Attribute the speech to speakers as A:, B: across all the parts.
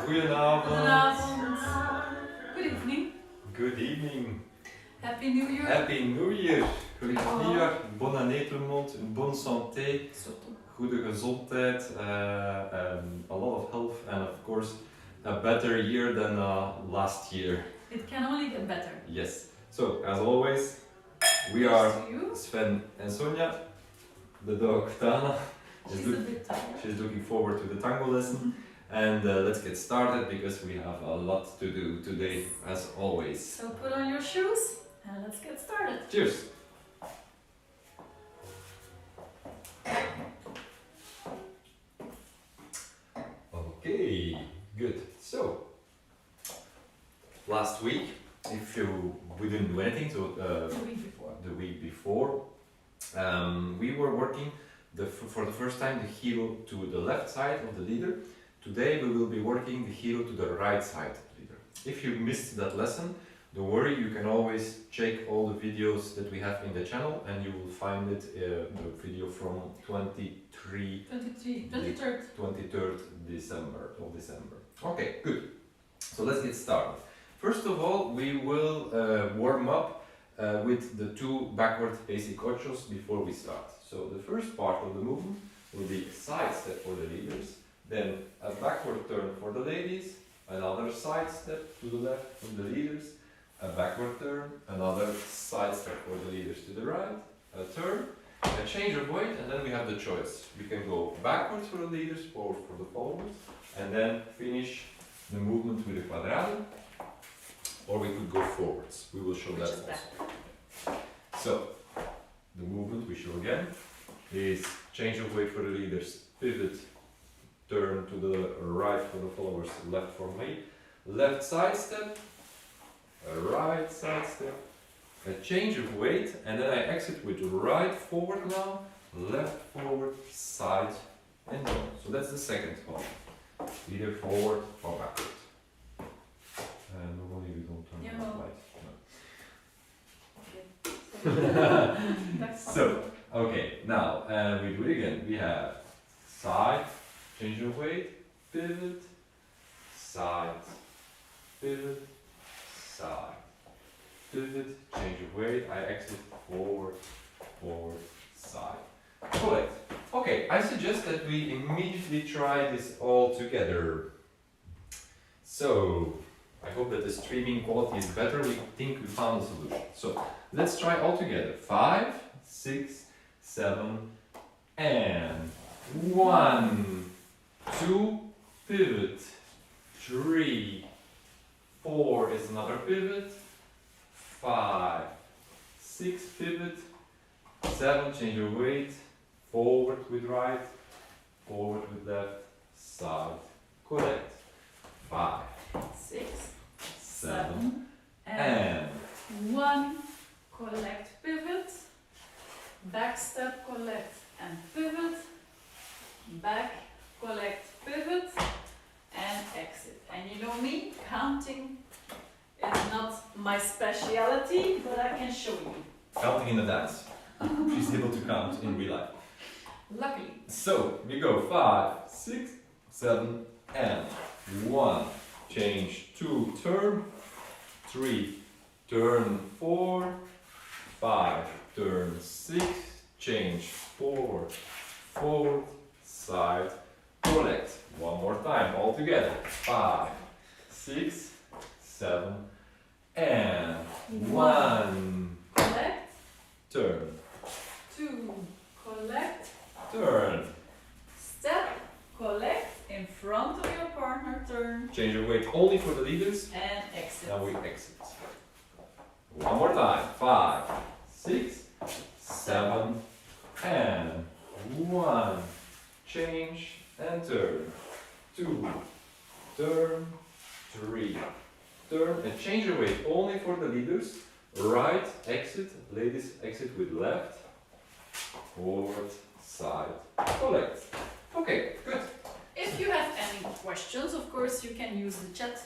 A: Goedenavond.
B: Goedenavond. Good evening.
A: Good evening.
B: Happy New Year.
A: Happy New Year. Gelukkig nieuwjaar. Bonne année tout le monde. Une bonne santé. Goede gezondheid. A lot of health and of course a better year than last year.
B: It can only get better.
A: Yes. So as always, we are Sven and Sonja. The dog Tana.
B: She's a bit tired.
A: She's looking forward to the tango lesson. And let's get started because we have a lot to do today, as always.
B: So put on your shoes and let's get started.
A: Cheers! Okay, good. So, last week, if we didn't do anything, so the week before, we were working for the first time the heel to the left side of the leader. Today we will be working the heel to the right side of the leader. If you missed that lesson, don't worry, you can always check all the videos that we have in the channel and you will find it, the video from 23rd December. Okay, good. So let's get started. First of all, we will warm up with the two backward basic ochos before we start. So the first part of the movement will be a side step for the leaders, then a backward turn for the ladies, another side step to the left from the leaders, a backward turn, another side step for the leaders to the right, a turn, a change of weight, and then we have the choice. We can go backwards for the leaders, forward for the followers, and then finish the movement with a quadrado, or we could go forwards. We will show that also. So, the movement we show again is change of weight for the leaders, pivot, turn to the right for the followers, left for me, left side step, a right side step, a change of weight, and then I exit with right forward now, left forward, side, and down. So that's the second one, either forward or backward. Normally we don't turn the light. So, okay, now we do it again. We have side, change of weight, pivot, side, pivot, side, pivot, change of weight, I exit forward, forward, side. Correct. Okay, I suggest that we immediately try this all together. So, I hope that the streaming quality is better. We think we found a solution. So, let's try all together. 5, 6, 7, and 1, 2, pivot, 3, 4 is another pivot, 5, 6, pivot, 7, change your weight, forward with right, forward with left, side, correct, 5,
B: 6,
A: 7, and
B: 1, collect, pivot, back step, collect and pivot, back, collect, pivot, and exit. And you know me, counting is not my speciality, but I can show you.
A: counting in the dance. She's able to count in real life.
B: Luckily.
A: So we go 5, 6, 7, and 1. Change 2, turn 3, turn 4, 5, turn 6, change forward, forward, side, collect. One more time, all together. 5, 6, 7, and 1.
B: Collect.
A: Turn.
B: 2, collect.
A: Turn.
B: Step, collect in front of your partner, turn.
A: Change your weight only for the leaders.
B: And exit.
A: Now we exit. One more time. 5, 6, 7, and 1. Change and turn. 2, turn, 3, turn, and change your weight only for the leaders. Right, exit, ladies exit with left, forward, side, collect. Okay, good.
B: If you have any questions, of course, you can use the chat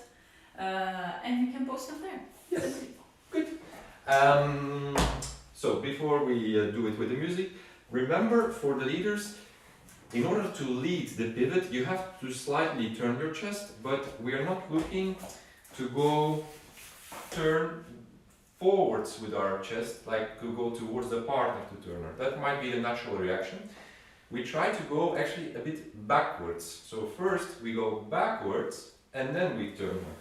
B: and you can post them there.
A: Yes, good. So before we do it with the music, remember for the leaders, in order to lead the pivot, you have to slightly turn your chest, but we are not looking to go turn forwards with our chest, like to go towards the partner to turn her. That might be the natural reaction. We try to go actually a bit backwards. So first we go backwards and then we turn her.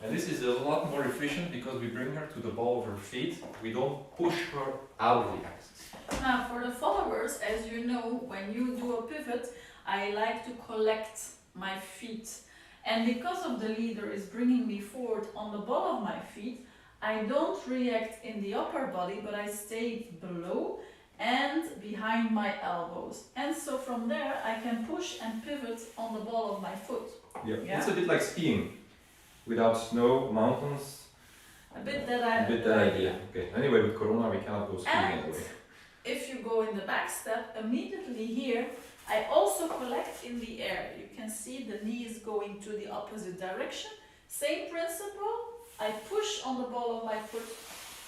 A: And this is a lot more efficient because we bring her to the ball of her feet. We don't push her out of the axis.
B: Now for the followers, as you know, when you do a pivot, I like to collect my feet. And because of the leader is bringing me forward on the ball of my feet, I don't react in the upper body, but I stay below and behind my elbows. And so from there, I can push and pivot on the ball of my foot.
A: Yeah. It's a bit like skiing. Without snow, mountains.
B: A bit that
A: idea. Okay. Anyway, with Corona, we cannot go skiing
B: and
A: anyway.
B: If you go in the back step, immediately here, I also collect in the air. You can see the knee is going to the opposite direction. Same principle. I push on the ball of my foot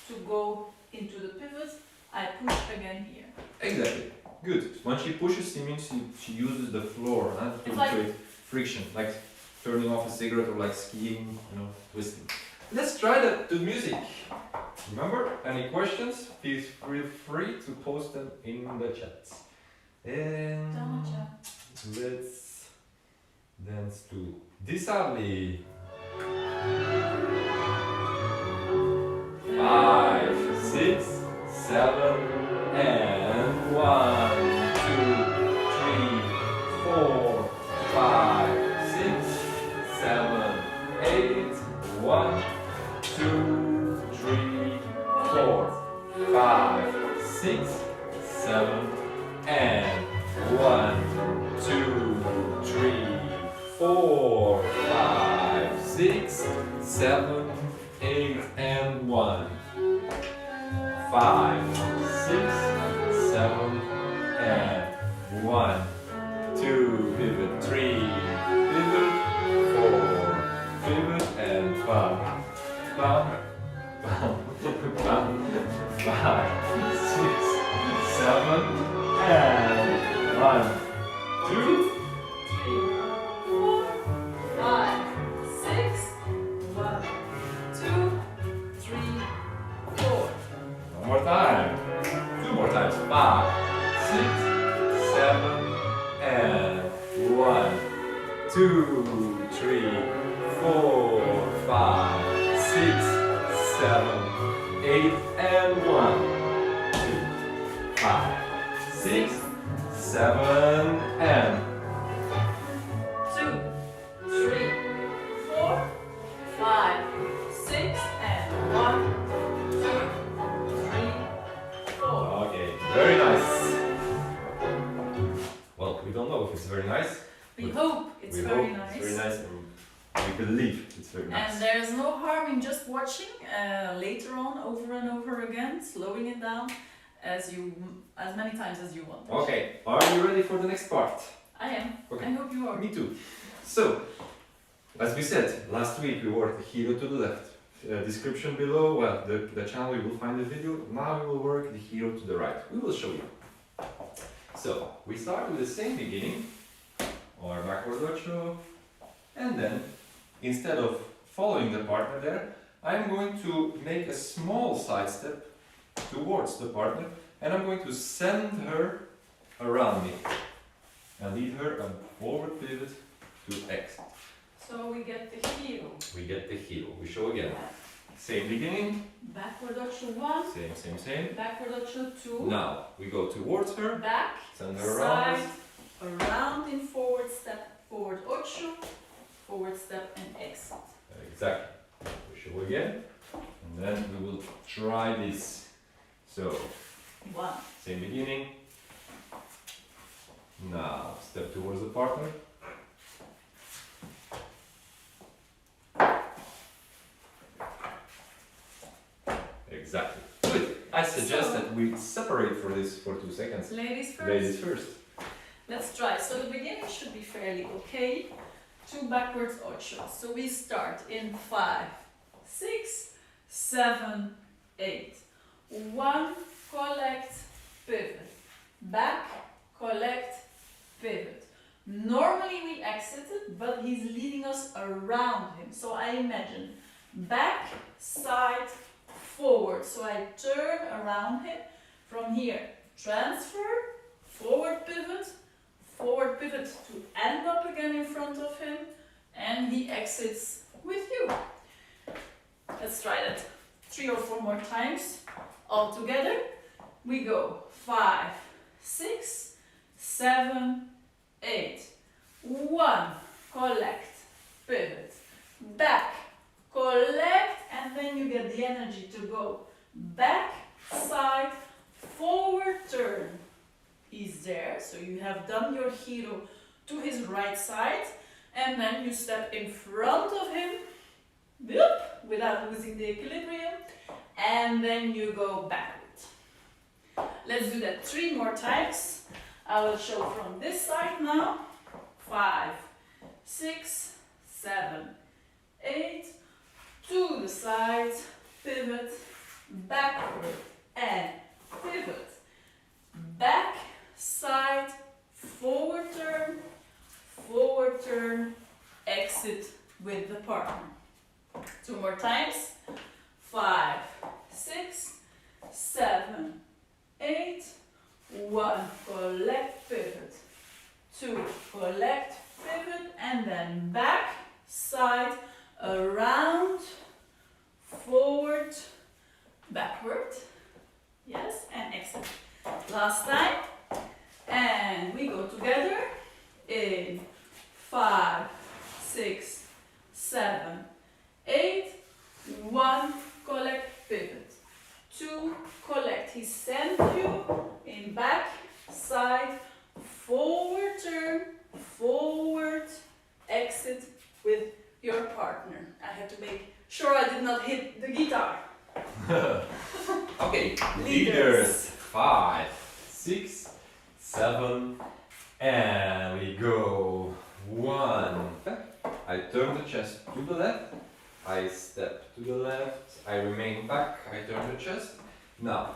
B: to go into the pivot. I push again here.
A: Exactly. Good. When she pushes, it means she uses the floor to create friction, like turning off a cigarette or like skiing, twisting. Let's try the music. Remember, any questions? Please feel free to post them in the chats. And let's dance to Disarli. 5, 6, 7, and 1, 2, 3, 4, 5, 6, 7, 8, 1, 2, 3, 4, 5, 6, 7, and 1, 2, 3, 4, 5, 6, 7, 8, and 1. 5, 6, 7, and 1, 2, pivot, 3, pivot, 4, pivot, and bum, bum, bum, bum, 5, 6, 7, and 1, 2,
B: 5, 6, 1, 2, 3, 4.
A: One more time. 2 more times. 5, 6, 7, and 1, 2, 3, 4, 5, 6, 7, 8, and 1, 2, 5, 6, 7, and
B: 2, 3, 4, 5, 6, and 1, 2, 3, 4.
A: Okay, very nice. Well, we don't know if it's very nice.
B: We hope it's very nice.
A: It's very nice, and we believe it's very nice.
B: And there's no harm in just watching later on, over and over again, slowing it down as many times as you want.
A: Okay, are you ready for the next part?
B: I am.
A: Okay.
B: I hope you are.
A: Me too. So, as we said, last week we worked the hero to the left. Description below, well, the channel you will find the video. Now we will work the hero to the right. We will show you. So, we start with the same beginning, or backward ocho, and then, instead of following the partner there, I'm going to make a small side step towards the partner, and I'm going to send her around me and lead her a forward pivot to exit.
B: So we get the hero.
A: We get the heel. We show again. Same beginning.
B: Backward ocho 1.
A: Same.
B: Backward ocho 2.
A: Now we go towards her.
B: Back.
A: Send her around.
B: Side. Around in forward step. Forward ocho. Forward step and exit.
A: Exactly. We show again. And then we will try this. So,
B: 1.
A: same beginning. Now step towards the partner. Exactly. Good. I suggest that we separate for this for 2 seconds.
B: Ladies first.
A: Ladies first.
B: Let's try. So the beginning should be fairly okay. 2 backwards ocho. So we start in 5, 6, 7, 8. 1, collect, pivot. Back, collect, pivot. Normally we exited, but he's leading us around him. So I imagine back, side, forward. So I turn around him. From here, transfer, forward pivot to end up again in front of him, and he exits with you. Let's try that 3 or 4 more times. All together, we go 5, 6, 7, 8. 1, collect, pivot, back, collect, and then you get the energy to go back, side, forward turn. He's there, so you have done your hero to his right side, and then you step in front of him, without losing the equilibrium, and then you go backward. Let's do that 3 more times. I will show from this side now. 5, 6, 7, 8. To the side, pivot, backward, and pivot. Back, side, forward turn, exit with the partner. 2 more times. 5, 6, 7, 8. 1, collect, pivot. 2, collect, pivot, and then back, side, around, forward, backward. Yes, and exit. Last time. And we go together in 5, 6, 7, 8. 1, collect, pivot. 2, collect. He sends you in back, side, forward turn, forward, exit with your partner. I have to make sure I did not hit the guitar.
A: Okay, leaders. 5, 6, 7, and we go. 1. I turn the chest to the left. I step to the left. I remain back. I turn the chest. Now,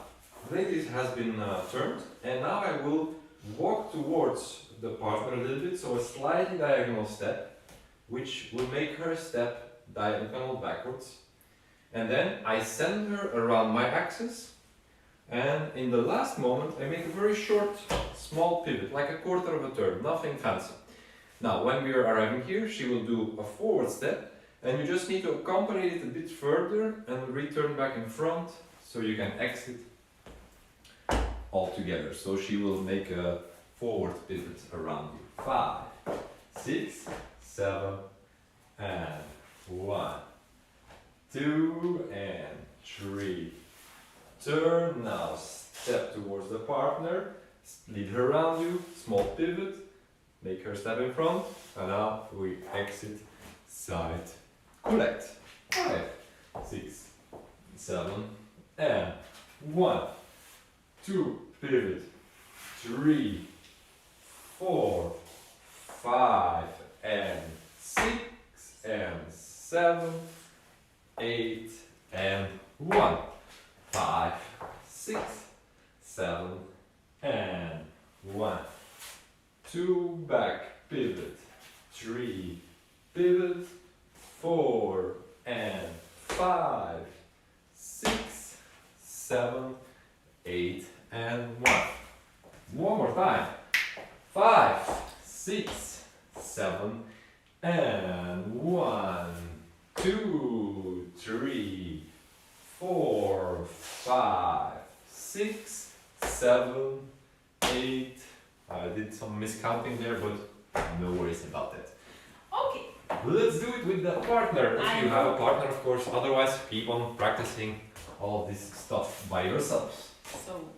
A: ladies has been turned, and now I will walk towards the partner a little bit, so a slightly diagonal step, which will make her step diagonal backwards. And then I send her around my axis, and in the last moment I make a very short, small pivot, like a quarter of a turn, nothing fancy. Now, when we are arriving here, she will do a forward step, and you just need to accompany it a bit further and return back in front, so you can exit all together. So she will make a forward pivot around you. 5, 6, 7, and 1, 2, and 3. Turn, now step towards the partner, lead her around you, small pivot, make her step in front, and now we exit, side, collect. 5, 6, 7, and 1, 2, pivot, 3, 4, 5, and 6, and 7, 8, and 1. 5, 6, 7, and 1. 2, back, pivot, 3, pivot, 4, and 5, 6, 7, 8, and 1. One more time. 5, 6, 7, and 1, 2, 3, 4, 5, 6, 7, 8. I did some miscounting there, but no worries about that.
B: Okay.
A: Let's do it with the partner. If you have a partner, of course. Otherwise, keep on practicing all this stuff by yourselves.
B: So,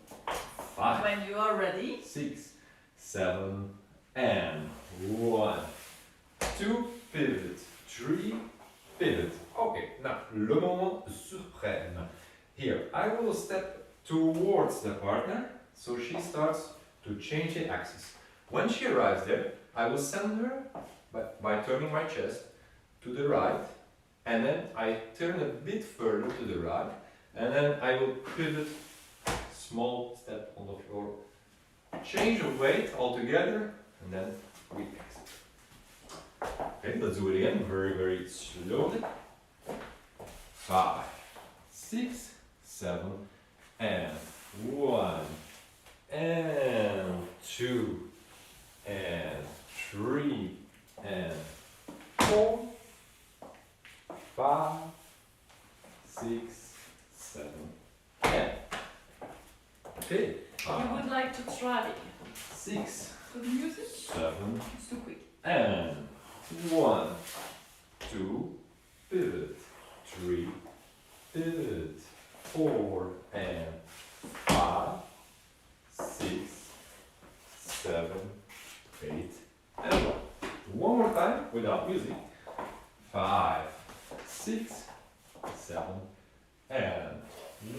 A: 5,
B: when you are ready,
A: 6, 7, and 1, 2, pivot, 3, pivot. Okay, now, le moment suprême. Here, I will step towards the partner, so she starts to change the axis. When she arrives there, I will send her by turning my chest to the right, and then I turn a bit further to the right, and then I will pivot, small step on the floor, change of weight altogether, and then we exit. Okay, let's do it again, very, very slowly. 5, 6, 7, and 1, and 2, and 3, and 4, 5, 6, 7, and. Okay.
B: You would like to try
A: 6,
B: to the music?
A: 7,
B: It's too quick.
A: and 1, 2, pivot, 3, pivot, 4, and 5, 6, 7, 8, and 1. One more time without music. 5, 6, 7, and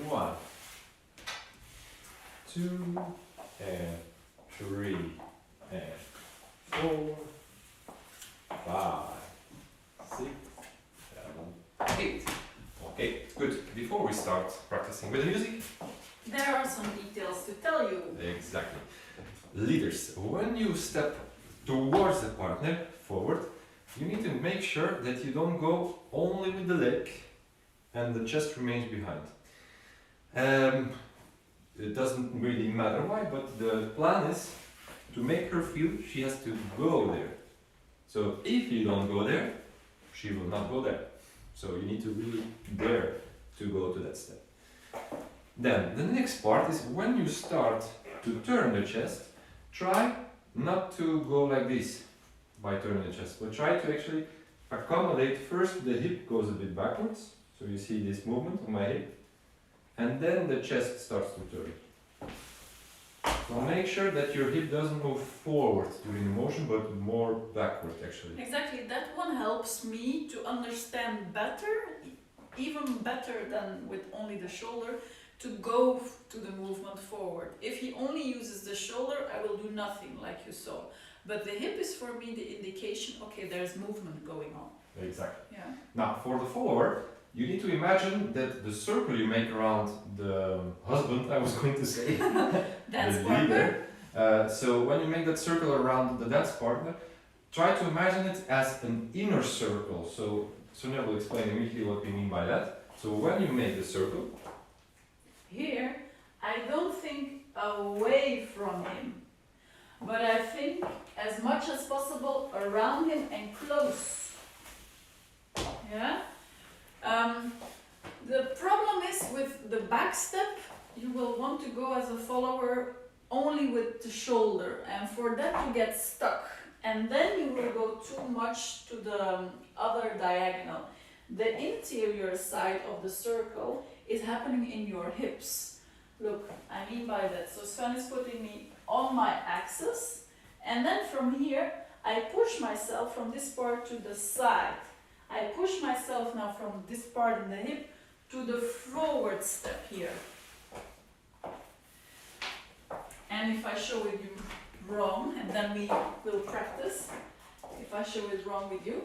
A: 1, 2, and 3, and 4, 5, 6, 7, 8. Okay, good. Before we start practicing with the music,
B: There are some details to tell you.
A: exactly. Leaders, when you step towards the partner forward, you need to make sure that you don't go only with the leg and the chest remains behind. It doesn't really matter why, but the plan is to make her feel she has to go there. So if you don't go there, she will not go there. So you need to really dare to go to that step. Then the next part is when you start to turn the chest, try not to go like this by turning the chest, but try to actually accommodate. First the hip goes a bit backwards, so you see this movement on my hip, and then the chest starts to turn. So make sure that your hip doesn't move forward during the motion, but more backward actually.
B: Exactly, that one helps me to understand better, even better than with only the shoulder, to go to the movement forward. If he only uses the shoulder, I will do nothing like you saw. But the hip is for me the indication, okay, there's movement going on.
A: Exactly.
B: Yeah.
A: Now for the follower, you need to imagine that the circle you make around the husband, I was going to say,
B: Dance
A: the
B: partner.
A: leader. So when you make that circle around the dance partner, try to imagine it as an inner circle. So Sonia will explain immediately what we mean by that. So when you make the circle,
B: Here, I don't think away from him, but I think as much as possible around him and close. Yeah? The problem is with the back step, you will want to go as a follower only with the shoulder, and for that you get stuck, and then you will go too much to the other diagonal. The interior side of the circle is happening in your hips. Look, I mean by that. So Sven is putting me on my axis, and then from here I push myself from this part to the side. I push myself now from this part in the hip to the forward step here. And if I show it you wrong, and then we will practice, if I show it wrong with you,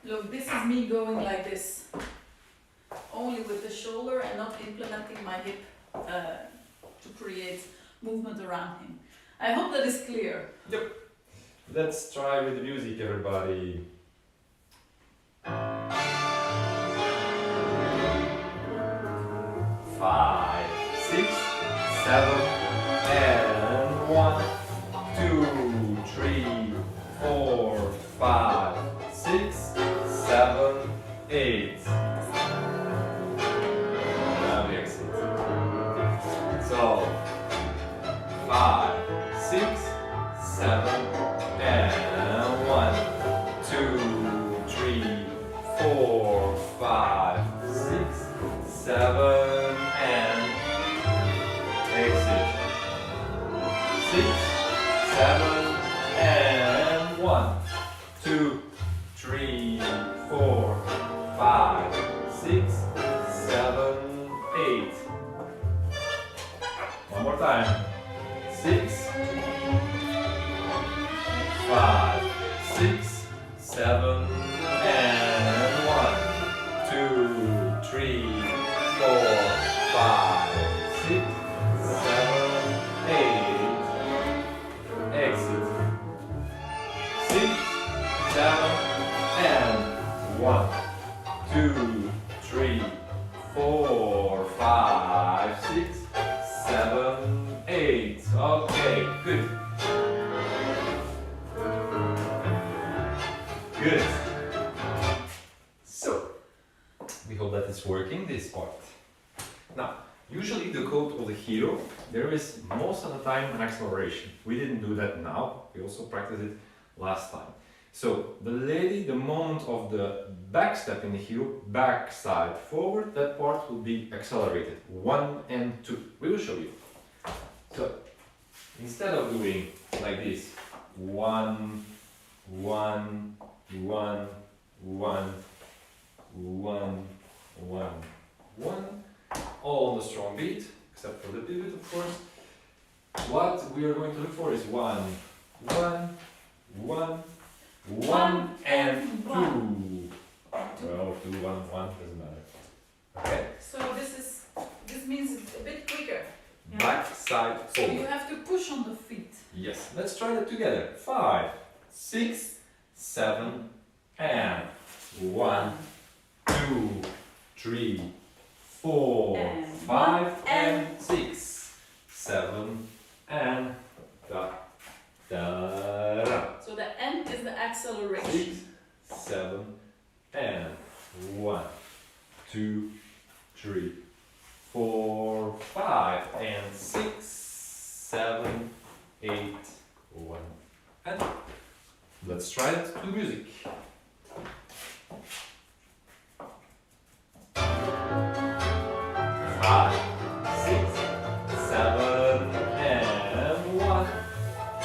B: look, this is me going like this, only with the shoulder and not implementing my hip to create movement around him. I hope that is clear.
A: yep. Let's try with the music, everybody. 5, 6, 7, and 1, 2, 3, 4, 5, 6, 7, 8. Now we exit. So 5, 6, 7, and 1, 2, 3, 4, 5, 6, 7, and exit. 6, 7, and 1, 2, 3, 4, 5, 6, 7, 8. One more time. 6, 5, 6, 7, and 1, 2, 3, 4, 1, 2, 3, 4, 5, 6, 7, 8. Okay, good. Good. So, we hope that it's working, this part. Now, usually the code of the hero, there is most of the time an acceleration. We didn't do that now, we also practiced it last time. So, the lady, the moment of the back step in the hero, back side forward, that part will be accelerated. 1 and 2. We will show you. So, instead of doing like this, 1, 1, 1, 1, 1, 1, 1, all on the strong beat, except for the pivot, of course. What we are going to look for is 1, 1, 1, 1 and 2. Well, 2, 1, 1, doesn't matter. Okay?
B: So this means it's a bit quicker. Yeah.
A: Back, side,
B: So
A: forward.
B: you have to push on the feet.
A: Yes, let's try that together. 5, 6, 7, and 1, 2, 3, 4,
B: And
A: 5,
B: and
A: 6, 7, and da, da, da.
B: So the end is the acceleration.
A: 6, 7, and 1, 2, 3, 4, 5, and 6, 7, 8, 1, and let's try it to music. Five, 6, 7, and 1,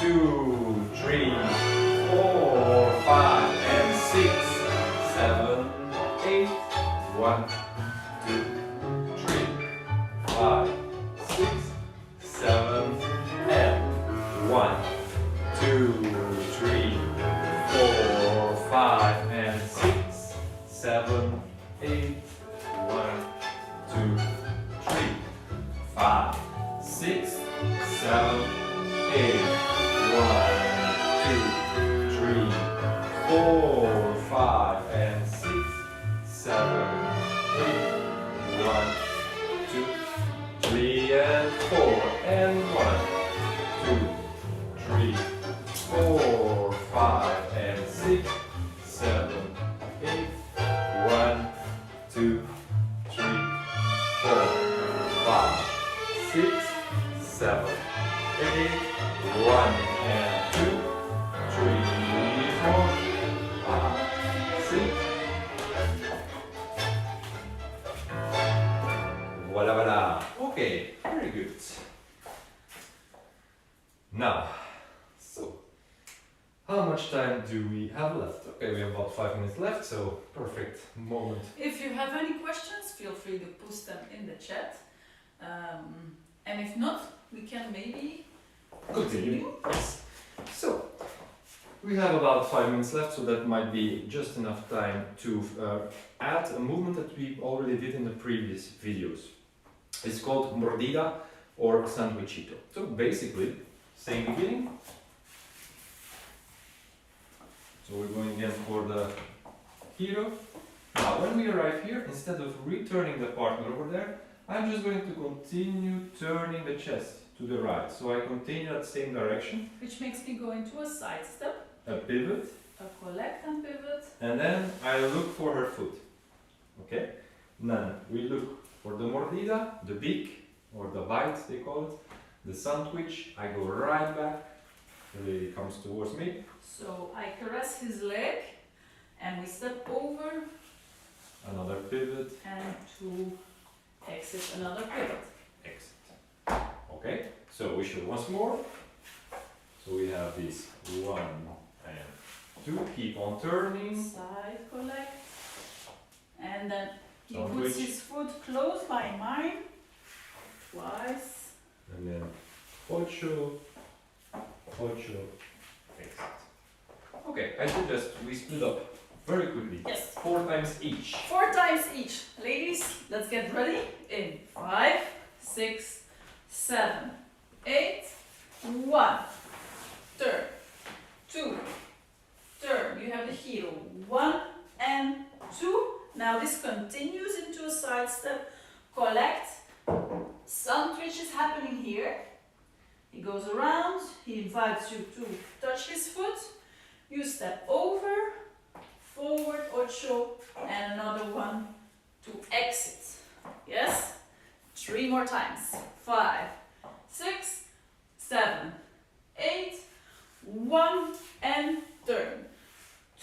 A: 2, 3, 4, 5, and 6, 7, 8, 1, 2, 3, 5, 6, 7, and 1, 2, 3, 4, 5, and 6, 7, 8, 1, 2, 3, 5, 6, 7, 8, 1, 2, 3, 4, 5, and 6, 7, 8, 1, 2, 3, and 4, and 1, 2, 3, 4, 5, and 6, 7, 8, 1, 2, 3, 4, 5, 6, 7, 8, 1, and 2, 3, 4, 5, 6. Voila, voila. Okay, very good. Now, so, how much time do we have left? Okay, we have about 5 minutes left, so perfect moment.
B: If you have any questions, feel free to post them in the chat. And if not, we can maybe
A: Continue. Yes. So, we have about 5 minutes left, so that might be just enough time to add a movement that we already did in the previous videos. It's called Morida or sandwichito. So basically, same beginning. So we're going again for the hero. Now, when we arrive here, instead of returning the partner over there, I'm just going to continue turning the chest to the right. So I continue that same direction,
B: which makes me go into a side step,
A: a pivot,
B: a collect and pivot.
A: and then I look for her foot. Okay? Then we look for the mordida, the beak, or the bite they call it, the sandwich. I go right back, the lady comes towards me.
B: So I caress his leg and we step over
A: Another pivot,
B: and to exit another pivot.
A: exit. Okay, so we should once more. So we have this 1 and 2, keep on turning.
B: Side collect. And then he
A: Sandwich.
B: puts his foot close by mine. Twice.
A: And then ocho, exit. Okay, I suggest we split up very quickly.
B: Yes.
A: 4 times each.
B: 4 times each. Ladies, let's get ready in 5, 6, 7, 8, 1. Turn. 2. Turn. You have the heel. 1 and Now this continues into a side step, collect, sandwich is happening here. He goes around, he invites you to touch his foot, you step over, forward ocho, and another one to exit. Yes? 3 more times. 5, 6, 7, 8, 1 and turn.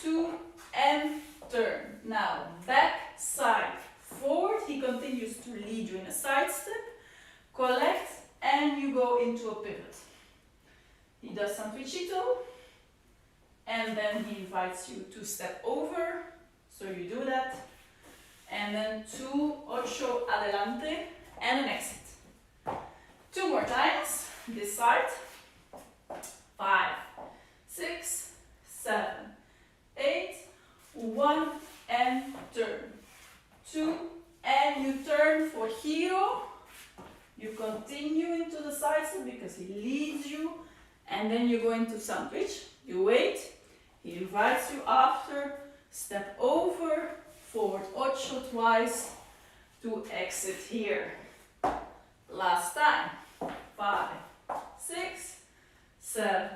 B: 2 and turn. Now back, side, forward. He continues to lead you in a side step. Collect and you go into a pivot. He does sandwichito and then he invites you to step over. So you do that. And then 2, ocho, adelante and an exit. 2 more times. This side. 5, 6, 7, 8, 1 and turn. 2 and you turn for hero. You continue into the side step because he leads you and then you go into sandwich. You wait. He invites you after. Step over. Forward ocho twice to exit here. Last time. 5, 6, 7,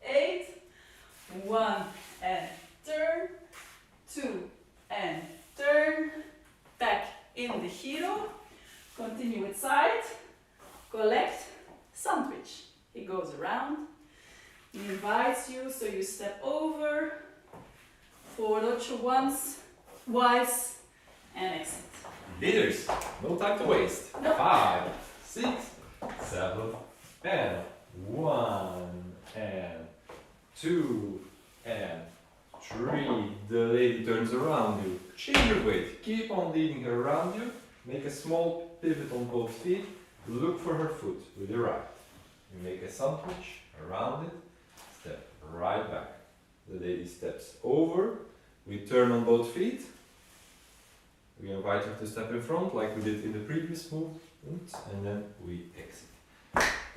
B: 8, 1 and turn, 2 and turn, back in the hero, continue with side, collect, sandwich. He goes around, he invites you, so you step over, forward ocho once, twice, and exit.
A: Leaders, no time to waste.
B: No.
A: 5, 6, 7, and 1, and 2, and 3. The lady turns around you. Change your weight. Keep on leading her around you. Make a small pivot on both feet. Look for her foot with your right. You make a sandwich around it. Step right back. The lady steps over. We turn on both feet. We invite her to step in front like we did in the previous movement, and then we exit.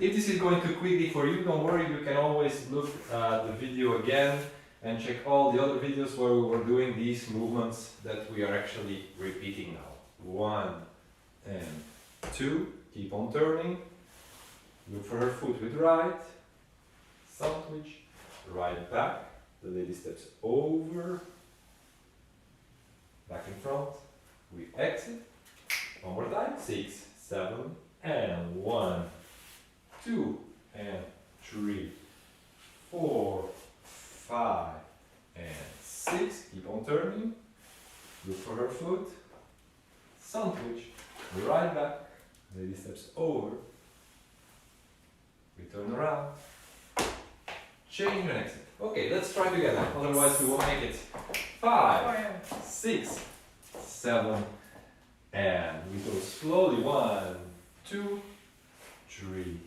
A: If this is going too quickly for you, don't worry, you can always look at the video again and check all the other videos where we were doing these movements that we are actually repeating now. 1 and 2, keep on turning, look for her foot with right, sandwich, right back, the lady steps over, back in front, we exit, one more time, 6, 7, and 1, 2, and 3, 4, 5, and 6, keep on turning, look for her foot, sandwich, right back, lady steps over, we turn around, change and exit. Okay, let's try together, otherwise we won't make it. 5, 6, 7, and we go slowly. 1, 2, 3,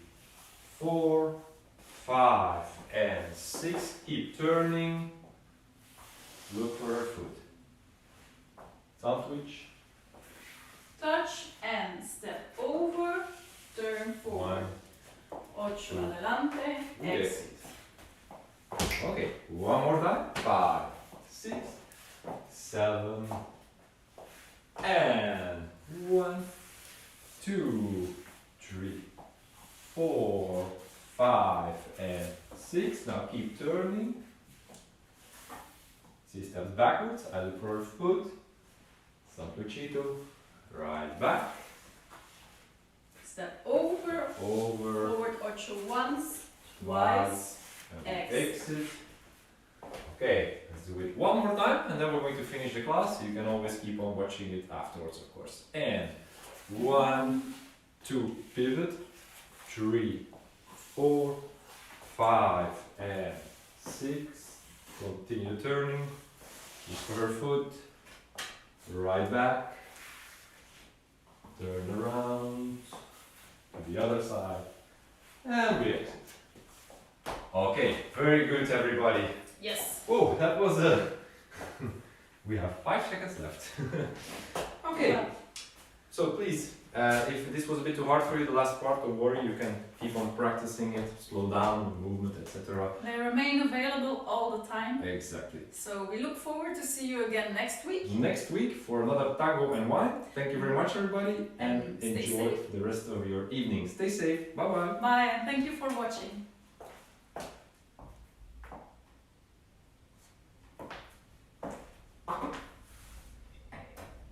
A: 4, 5, and 6. Keep turning. Look for her foot. Sandwich.
B: Touch and step over, turn forward.
A: 1,
B: Ocho adelante, exit.
A: Okay, one more time. 5, 6, 7, and 1, 2, 3, 4, 5, and 6. Now keep turning. She steps backwards. I look for her foot. Sandwichito. Right back.
B: Step over,
A: Over.
B: forward ocho once,
A: Twice.
B: twice,
A: And we exit. Okay, let's do it one more time and then we're going to finish the class. You can always keep on watching it afterwards, of course. And 1, 2, pivot, 3, 4, 5, and 6. Continue turning. Look for her foot. Right back. Turn around to the other side. And we exit. Okay, very good everybody.
B: yes.
A: Oh, that was a... We have 5 seconds left. Okay, So please, if this was a bit too hard for you, the last part, don't worry, you can keep on practicing it, slow down, movement, etc.
B: They remain available all the time.
A: Exactly.
B: So we look forward to see you again next week.
A: Next week for another tango and wine. Thank you very much, everybody, and
B: Stay
A: enjoy
B: safe.
A: the rest of your evening. Stay safe. Bye bye.
B: Bye, and thank you for watching.